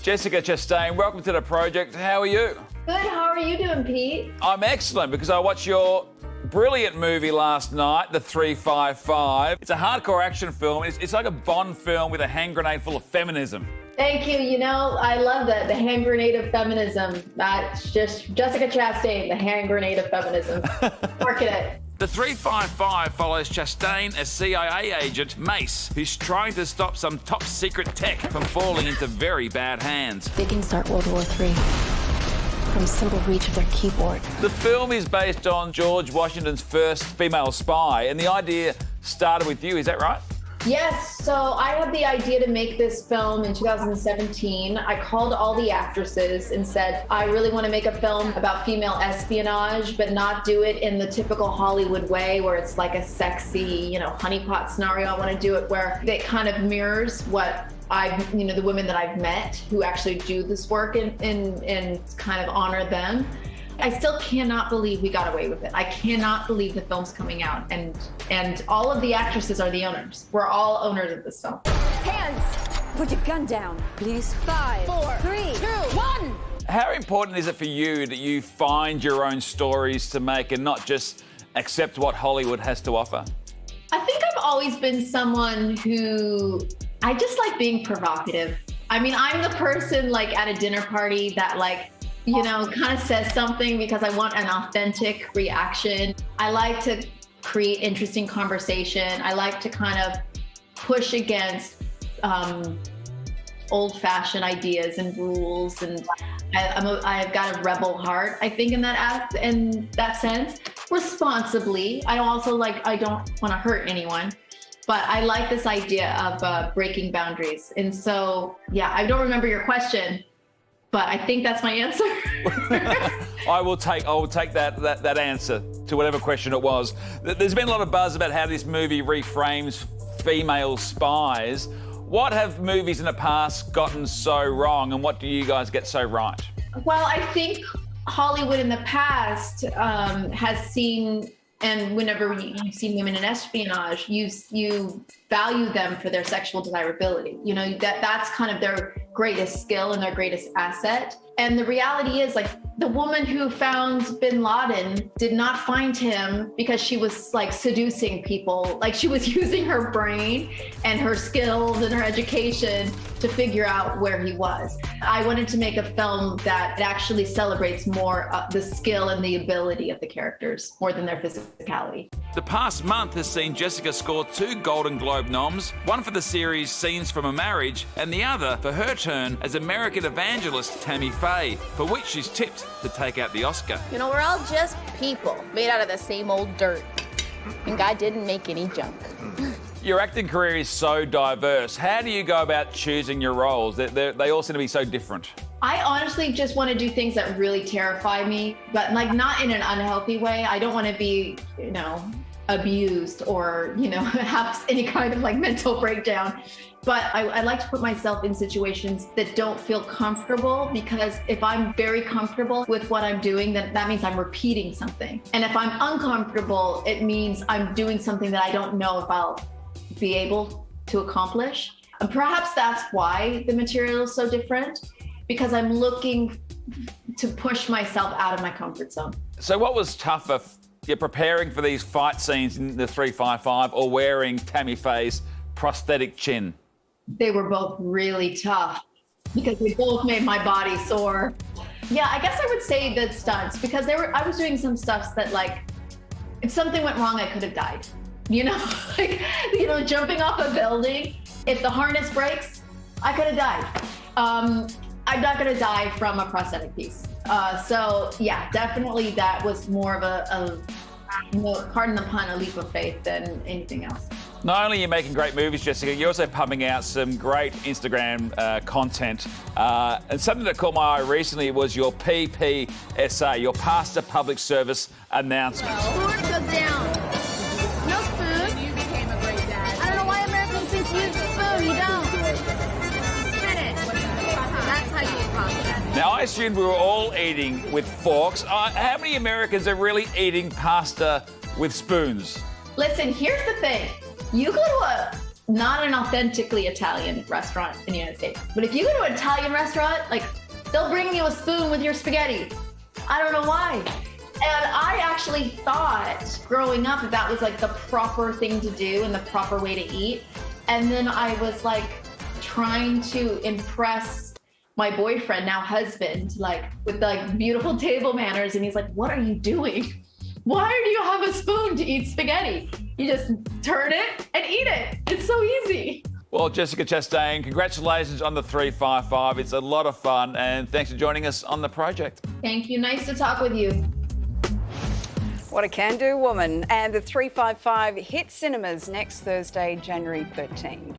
Jessica Chastain, welcome to the project. How are you? Good, how are you doing, Pete? I'm excellent because I watched your brilliant movie last night, The 355. It's a hardcore action film. It's like a Bond film with a hand grenade full of feminism. Thank you. You know, I love that, the hand grenade of feminism. That's just Jessica Chastain, the hand grenade of feminism. Market it. The 355 follows Chastain, a CIA agent, Mace, who's trying to stop some top-secret tech from falling into very bad hands. They can start World War III from simple reach of their keyboard. The film is based on George Washington's first female spy, and the idea started with you, is that right? Yes, so I had the idea to make this film in 2017. I called all the actresses and said, I really want to make a film about female espionage, but not do it in the typical Hollywood way where it's like a sexy, honeypot scenario. I want to do it where it kind of mirrors what the women that I've met who actually do this work and kind of honor them. I still cannot believe we got away with it. I cannot believe the film's coming out, and all of the actresses are the owners. We're all owners of this film. Hands! Put your gun down, please. 5, 4, 3, 2, 1! How important is it for you that you find your own stories to make and not just accept what Hollywood has to offer? I think I've always been someone who, I just like being provocative. I mean, I'm the person at a dinner party that kind of says something because I want an authentic reaction. I like to create interesting conversation. I like to kind of push against old-fashioned ideas and rules, and I've got a rebel heart, I think, in that sense. Responsibly. I also I don't want to hurt anyone, but I like this idea of breaking boundaries. And so, yeah, I don't remember your question, but I think that's my answer. I will take that answer to whatever question it was. There's been a lot of buzz about how this movie reframes female spies. What have movies in the past gotten so wrong, and what do you guys get so right? Well, I think Hollywood in the past has seen, and whenever you've seen women in espionage, you value them for their sexual desirability. That's kind of their greatest skill and their greatest asset. And the reality is, the woman who found bin Laden did not find him because she was seducing people. She was using her brain and her skills and her education to figure out where he was. I wanted to make a film that actually celebrates more the skill and the ability of the characters more than their physicality. The past month has seen Jessica score 2 Golden Globe noms, one for the series Scenes from a Marriage, and the other for her turn as American evangelist Tammy Faye, for which she's tipped to take out the Oscar. We're all just people made out of the same old dirt. And God didn't make any junk. Your acting career is so diverse. How do you go about choosing your roles? They all seem to be so different. I honestly just want to do things that really terrify me, but not in an unhealthy way. I don't want to be, abused or, have any kind of mental breakdown. But I like to put myself in situations that don't feel comfortable, because if I'm very comfortable with what I'm doing, then that means I'm repeating something. And if I'm uncomfortable, it means I'm doing something that I don't know if I'll be able to accomplish. And perhaps that's why the material is so different, because I'm looking to push myself out of my comfort zone. So what was tougher, you're preparing for these fight scenes in the 355 or wearing Tammy Faye's prosthetic chin? They were both really tough because they both made my body sore. Yeah, I guess I would say the stunts, because I was doing some stuff that if something went wrong, I could have died. Jumping off a building, if the harness breaks, I could have died. I'm not gonna die from a prosthetic piece. So yeah, definitely that was more of a pardon the pun, a leap of faith than anything else. Not only are you making great movies, Jessica, you're also pumping out some great Instagram content. And something that caught my eye recently was your PPSA, your Pastor Public Service Announcement. Spoon goes down. No spoon. You became a great dad. I don't know why Americans think you use a spoon. You don't. Get it. That's how you eat pasta. Now, I assumed we were all eating with forks. How many Americans are really eating pasta with spoons? Listen, here's the thing. You go to not an authentically Italian restaurant in the United States. But if you go to an Italian restaurant, like, they'll bring you a spoon with your spaghetti. I don't know why. And I actually thought growing up that was like the proper thing to do and the proper way to eat. And then I was like trying to impress my boyfriend, now husband, like with like beautiful table manners. And he's like, what are you doing? Why do you have a spoon to eat spaghetti? You just turn it and eat it. It's so easy. Well, Jessica Chastain, congratulations on the 355. It's a lot of fun, and thanks for joining us on the project. Thank you. Nice to talk with you. What a can-do woman. And the 355 hits cinemas next Thursday, January 13.